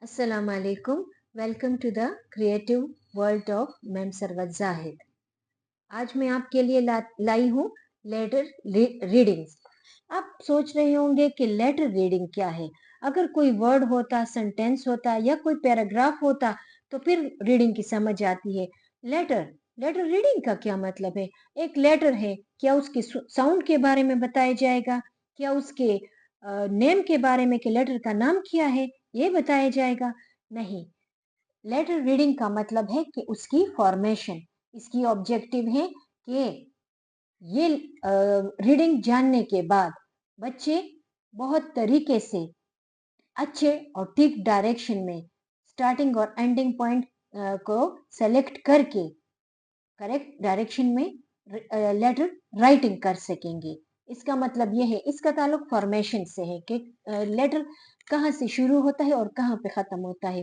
अस्सलाम वालेकुम। Welcome to the creative world of ma'am Sarwat Zahid. आज मैं आपके लिए लाई हूँ लेटर रीडिंग्स। आप सोच रहे होंगे कि लेटर रीडिंग क्या है। अगर कोई वर्ड होता, सेंटेंस होता या कोई पैराग्राफ होता तो फिर रीडिंग की समझ आती है। लेटर लेटर रीडिंग का क्या मतलब है? एक लेटर है, क्या उसके साउंड के बारे में बताया जाएगा? क्या उसके नेम के बारे में कि लेटर का नाम क्या है ये बताया जाएगा? नहीं, लेटर रीडिंग का मतलब है कि उसकी फॉर्मेशन। इसकी ऑब्जेक्टिव है कि ये रीडिंग जानने के बाद बच्चे बहुत तरीके से अच्छे और ठीक डायरेक्शन में स्टार्टिंग और एंडिंग पॉइंट को सेलेक्ट करके करेक्ट डायरेक्शन में लेटर राइटिंग कर सकेंगे। इसका मतलब यह है, इसका ताल्लुक फॉर्मेशन से है कि लेटर कहाँ से शुरू होता है और कहाँ पे ख़त्म होता है।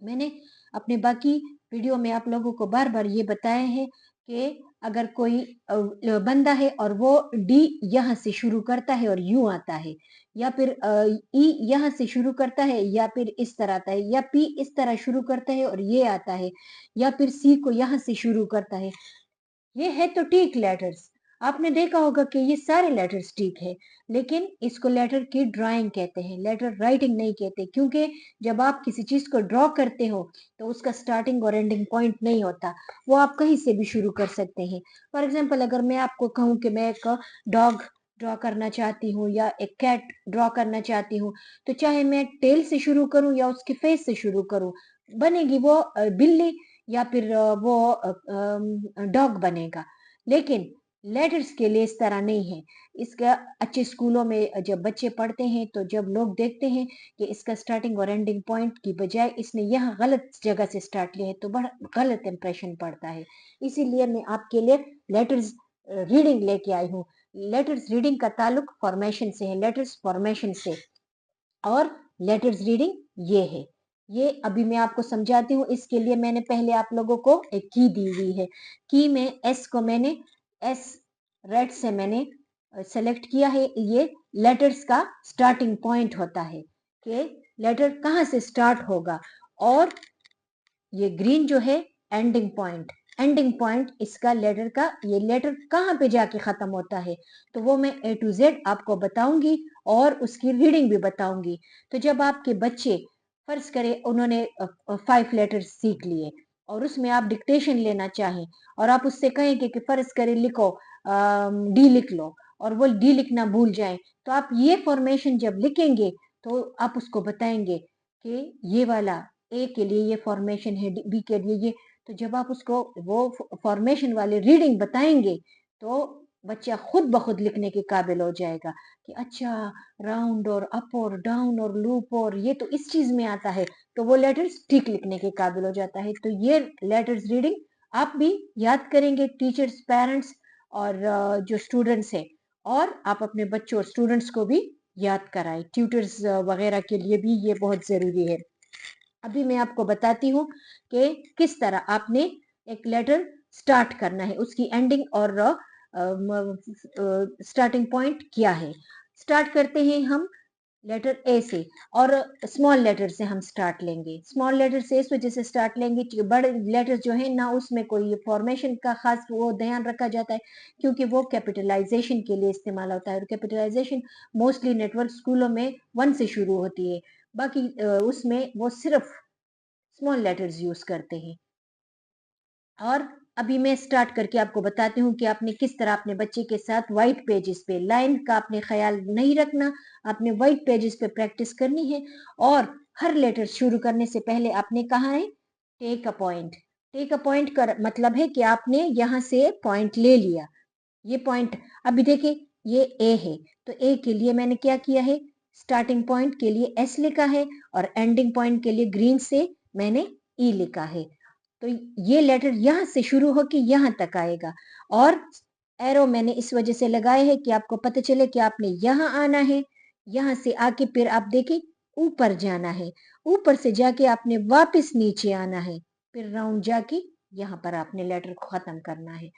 मैंने अपने बाकी वीडियो में आप लोगों को बार बार ये बताया है कि अगर कोई बंदा है और वो डी यहाँ से शुरू करता है और यू आता है, या फिर ई यहाँ से शुरू करता है या फिर इस तरह आता है, या पी इस तरह शुरू करता है और ये आता है, या फिर सी को यहाँ से शुरू करता है, ये है तो ठीक लेटर्स। आपने देखा होगा कि ये सारे लेटर्स ठीक है, लेकिन इसको लेटर की ड्राइंग कहते हैं, लेटर राइटिंग नहीं कहते। क्योंकि जब आप किसी चीज को ड्रॉ करते हो तो उसका स्टार्टिंग और एंडिंग पॉइंट नहीं होता, वो आप कहीं से भी शुरू कर सकते हैं। फॉर एग्जाम्पल, अगर मैं आपको कहूँ कि मैं एक डॉग ड्रॉ करना चाहती हूँ या एक कैट ड्रॉ करना चाहती हूँ, तो चाहे मैं टेल से शुरू करूँ या उसके फेस से शुरू करूँ, बनेगी वो बिल्ली या फिर वो डॉग बनेगा। लेकिन लेटर्स के लिए इस तरह नहीं है। इसका अच्छे स्कूलों में जब बच्चे पढ़ते हैं तो जब लोग देखते हैं कि इसका स्टार्टिंग और एंडिंग पॉइंट की बजाय इसने यहाँ गलत जगह से स्टार्ट लिया है तो बड़ा गलत इंप्रेशन पड़ता है। इसीलिए मैं आपके लिए लेटर्स रीडिंग लेके आई हूँ। लेटर्स रीडिंग का ताल्लुक फॉर्मेशन से है, लेटर्स फॉर्मेशन से। और लेटर्स रीडिंग ये है, ये अभी मैं आपको समझाती हूँ। इसके लिए मैंने पहले आप लोगों को एक की दी हुई है। की में एस को मैंने एस रेड से मैंने सेलेक्ट किया है। ये लेटर्स का स्टार्टिंग पॉइंट होता है कि लेटर कहाँ से स्टार्ट होगा, और ये ग्रीन जो है एंडिंग पॉइंट। एंडिंग पॉइंट इसका लेटर का, ये लेटर कहाँ पे जाके खत्म होता है, तो वो मैं ए टू जेड आपको बताऊंगी और उसकी रीडिंग भी बताऊंगी। तो जब आपके बच्चे फर्ज करें उन्होंने 5 लेटर्स सीख लिए और उसमें आप डिक्टेशन लेना चाहें और आप उससे कहें कि फर्ज करें लिखो, डी लिख लो, और वो डी लिखना भूल जाए, तो आप ये फॉर्मेशन जब लिखेंगे तो आप उसको बताएंगे कि ये वाला ए के लिए ये फॉर्मेशन है, बी के लिए ये। तो जब आप उसको वो फॉर्मेशन वाले रीडिंग बताएंगे तो बच्चा खुद ब खुद लिखने के काबिल हो जाएगा कि अच्छा, राउंड और अप और डाउन और लूप और ये तो इस चीज में आता है, तो वो लेटर्स ठीक लिखने के काबिल हो जाता है। तो ये लेटर्स रीडिंग आप भी याद करेंगे, टीचर्स, पेरेंट्स और जो स्टूडेंट्स है, और आप अपने बच्चों और स्टूडेंट्स को भी याद कराएं। ट्यूटर्स वगैरह के लिए भी ये बहुत जरूरी है। अभी मैं आपको बताती हूँ कि किस तरह आपने एक लेटर स्टार्ट करना है, उसकी एंडिंग और स्टार्टिंग पॉइंट क्या है। स्टार्ट करते हैं हम लेटर ए से, और स्मॉल लेटर से हम स्टार्ट लेंगे। स्मॉल लेटर से इस वजह से स्टार्ट लेंगे कि बड़े लेटर जो है ना, उसमें कोई फॉर्मेशन का खास वो ध्यान रखा जाता है, क्योंकि वो कैपिटलाइजेशन के लिए इस्तेमाल होता है, और कैपिटलाइजेशन मोस्टली नेटवर्क स्कूलों में 1 से शुरू होती है। बाकी उसमें वो सिर्फ स्मॉल लेटर्स यूज करते हैं। और अभी मैं स्टार्ट करके आपको बताती हूँ कि आपने किस तरह अपने बच्चे के साथ व्हाइट पेजेस पे, लाइन का आपने ख्याल नहीं रखना, आपने व्हाइट पेजेस पे प्रैक्टिस करनी है। और हर लेटर शुरू करने से पहले आपने कहा है take a point. Take a point का मतलब है कि आपने यहाँ से पॉइंट ले लिया। ये पॉइंट अभी देखिए, ये ए है, तो ए के लिए मैंने क्या किया है, स्टार्टिंग पॉइंट के लिए एस लिखा है और एंडिंग पॉइंट के लिए ग्रीन से मैंने ई लिखा है। तो ये लेटर यहाँ से शुरू होकर यहाँ तक आएगा, और एरो मैंने इस वजह से लगाए है कि आपको पता चले कि आपने यहाँ आना है, यहाँ से आके फिर आप देखें ऊपर जाना है, ऊपर से जाके आपने वापस नीचे आना है, फिर राउंड जाके यहाँ पर आपने लेटर को खत्म करना है।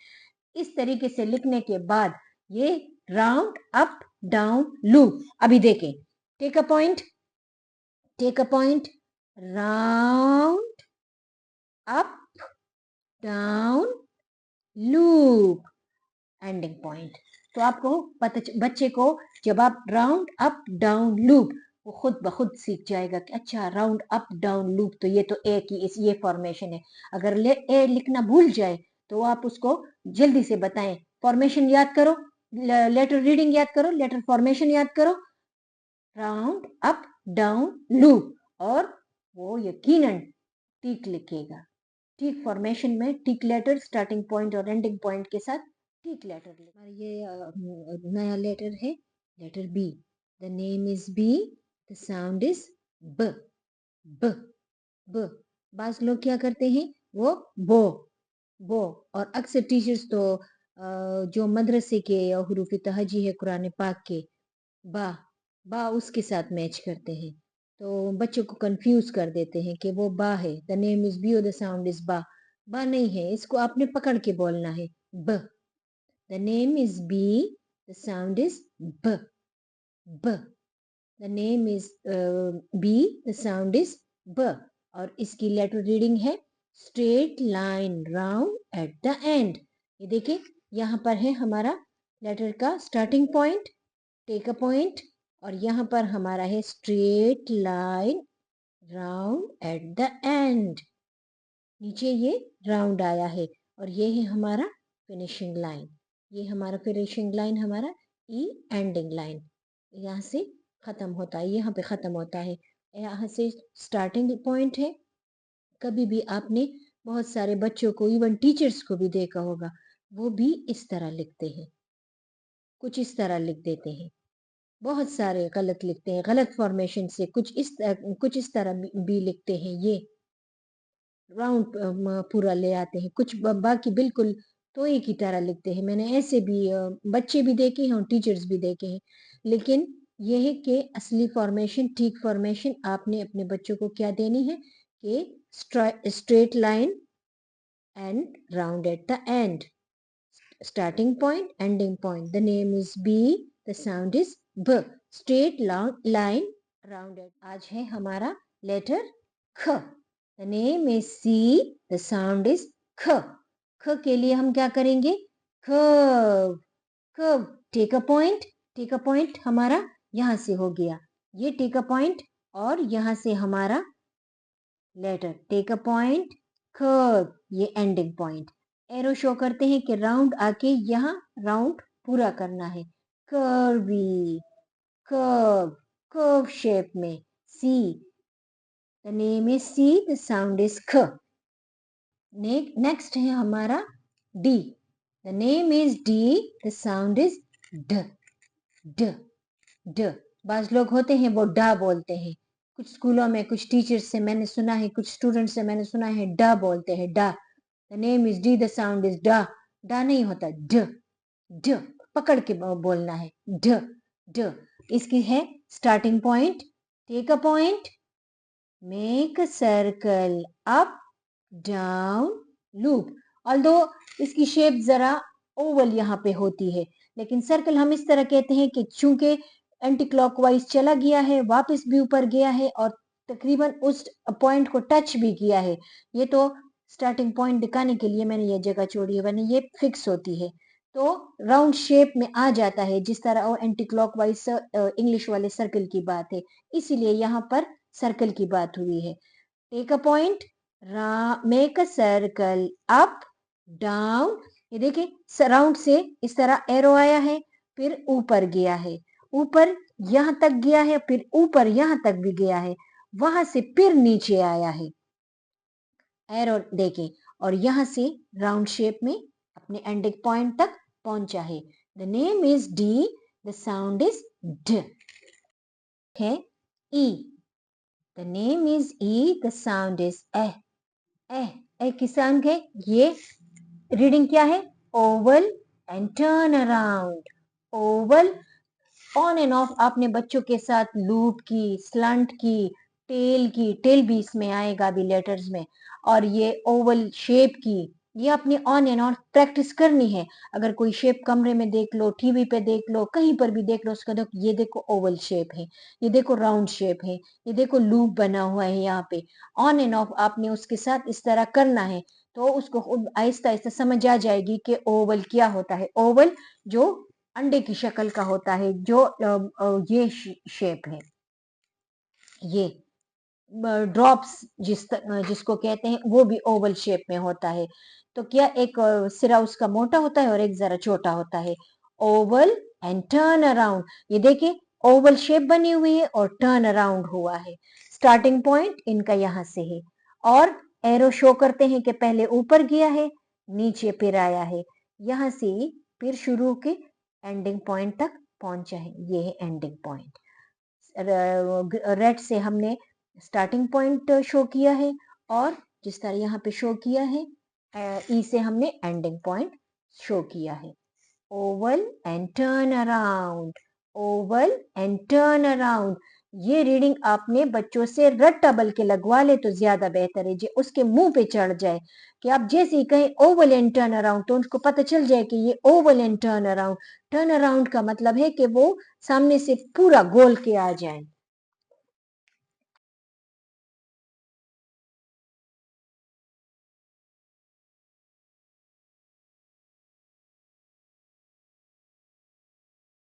इस तरीके से लिखने के बाद ये राउंड अप डाउन लूप। अभी देखें, take a point, take a point, round up down loop, ending point. तो आपको बच्चे को जब आप राउंड अप डाउन लूप, वो खुद ब खुद सीख जाएगा कि अच्छा राउंड अप डाउन लूप तो ये तो ए की ये फॉर्मेशन है। अगर ए लिखना भूल जाए तो आप उसको जल्दी से बताएं, फॉर्मेशन याद करो, लेटर रीडिंग याद करो, लेटर फॉर्मेशन याद करो, राउंड अप डाउन लूप, और वो यकीनन टिक लिखेगा। टिक फॉर्मेशन में टिक लेटर स्टार्टिंग पॉइंट और एंडिंग पॉइंट के साथ टिक लेटर। ये नया लेटर है, letter B. The name is B, the sound is ब, ब, ब। बास लोग क्या करते हैं, वो बो, और अक्सर टीचर्स तो जो मदरसे के या हुरूफ तहजी है कुरान पाक के, बा उसके साथ मैच करते हैं, तो बच्चों को कंफ्यूज कर देते हैं कि वो बा है। द नेम इज बी और द साउंड इज बा नहीं है, इसको आपने पकड़ के बोलना है, ब। The name is B, the sound is ब, ब। The name is B, the sound is ब। और इसकी लेटर रीडिंग है straight line round at the end. ये देखिए यहाँ पर है हमारा लेटर का starting point, take a point, और यहाँ पर हमारा है straight line round at the end. नीचे ये राउंड आया है, और ये है हमारा फिनिशिंग लाइन। ये हमारा फिनिशिंग लाइन, हमारा ई एंडिंग लाइन, यहाँ से खत्म होता है, यहाँ पे खत्म होता है, यहाँ से स्टार्टिंग पॉइंट है। कभी भी आपने बहुत सारे बच्चों को, इवन टीचर्स को भी देखा होगा, वो भी इस तरह लिखते हैं, कुछ इस तरह लिख देते हैं। बहुत सारे गलत लिखते हैं, गलत फॉर्मेशन से कुछ इस तरह भी लिखते हैं, ये राउंड पूरा ले आते हैं, कुछ बाकी बिल्कुल तोए की तरह लिखते हैं। मैंने ऐसे भी बच्चे भी देखे हैं और टीचर्स भी देखे हैं। लेकिन यह है कि असली फॉर्मेशन, ठीक फॉर्मेशन आपने अपने बच्चों को क्या देनी है कि straight line and round at the and, starting point, ending point. The name is B, the sound is B. Straight line, rounded. आज है हमारा लेटर ख। The name is C, the sound is ख। ख के लिए हम क्या करेंगे, curve, curve, take a point, take a point हमारा यहाँ से हो गया, ये take a point, और यहाँ से हमारा letter take a point, curve, ये एंडिंग पॉइंट। एरो शो करते हैं कि राउंड आके यहाँ राउंड पूरा करना है, कर्वी, कर्व, कर्व शेप में, C. The name is C, the sound is ख। नेक्स्ट है हमारा D. The name is D, the sound is ड, ड, ड। बाज लोग होते हैं वो डा बोलते हैं, कुछ स्कूलों में, कुछ टीचर्स से मैंने सुना है, कुछ स्टूडेंट से मैंने सुना है डा बोलते हैं, डा। The name is D, the sound is डा। डा नहीं होता, ड, ड पकड़ के बोलना है, ड, ड। इसकी है starting point, take a point, make a circle up down loop. Although इसकी शेप जरा ओवल यहाँ पे होती है, लेकिन सर्कल हम इस तरह कहते हैं कि चूंकि एंटी क्लॉकवाइज चला गया है, वापस भी ऊपर गया है, और तकरीबन उस पॉइंट को टच भी किया है। ये तो स्टार्टिंग पॉइंट दिखाने के लिए मैंने ये जगह छोड़ी है, वरना ये फिक्स होती है, तो राउंड शेप में आ जाता है, जिस तरह वो एंटी क्लॉकवाइज इंग्लिश वाले सर्कल की बात है, इसीलिए यहाँ पर सर्कल की बात हुई है। Take a point, make a circle up down. ये देखिए राउंड से इस तरह एरो आया है, फिर ऊपर गया है, ऊपर यहां तक गया है, फिर ऊपर यहां तक भी गया है, वहां से फिर नीचे आया है, एरो देखें, और यहां से राउंड शेप में अपने एंडिंग पॉइंट तक पहुंचा है। The name is D, the sound is ड। है E. The name is E, the sound is ए, ए की साउंड है, ये रीडिंग क्या है, oval and turn around. Oval, on and off आपने बच्चों के साथ लूप की, स्लंट की, टेल भी इसमें आएगा भी लेटर्स में, और ये ओवल शेप की, ये आपने ऑन एंड ऑन प्रैक्टिस करनी है। अगर कोई शेप कमरे में देख लो, टीवी पे देख लो, कहीं पर भी देख लो, उसका देखो, ये देखो ओवल शेप है, ये देखो राउंड शेप है, ये देखो लूप बना हुआ है यहाँ पे। ऑन एंड ऑफ आपने उसके साथ इस तरह करना है, तो उसको खुद आहिस्ता आहिस्ता समझ आ जाएगी कि ओवल क्या होता है। ओवल जो अंडे की शक्ल का होता है, जो ये शेप है, ये ड्रॉप्स जिसको कहते हैं, वो भी ओवल शेप में होता है। तो क्या एक सिरा उसका मोटा होता है और एक जरा छोटा होता है। ओवल एंड टर्न अराउंड, ये देखिए ओवल शेप बनी हुई है और टर्न अराउंड हुआ है। स्टार्टिंग पॉइंट इनका यहाँ से है और एरो शो करते हैं कि पहले ऊपर गया है, नीचे फिर आया है, यहाँ से फिर शुरू के एंडिंग पॉइंट तक पहुंचा है। ये है एंडिंग पॉइंट। रेड से हमने स्टार्टिंग पॉइंट शो किया है और जिस तरह यहाँ पे शो किया है, ई से हमने एंडिंग पॉइंट शो किया है। Oval and turn around, Oval and turn around. ये रीडिंग आपने बच्चों से रट्टा बल्कि लगवा ले तो ज्यादा बेहतर है, जो उसके मुंह पे चढ़ जाए कि आप जैसे ही कहें ओवल एंड टर्न अराउंड तो उनको पता चल जाए कि ये Oval and turn around. Turn around का मतलब है कि वो सामने से पूरा गोल के आ जाए।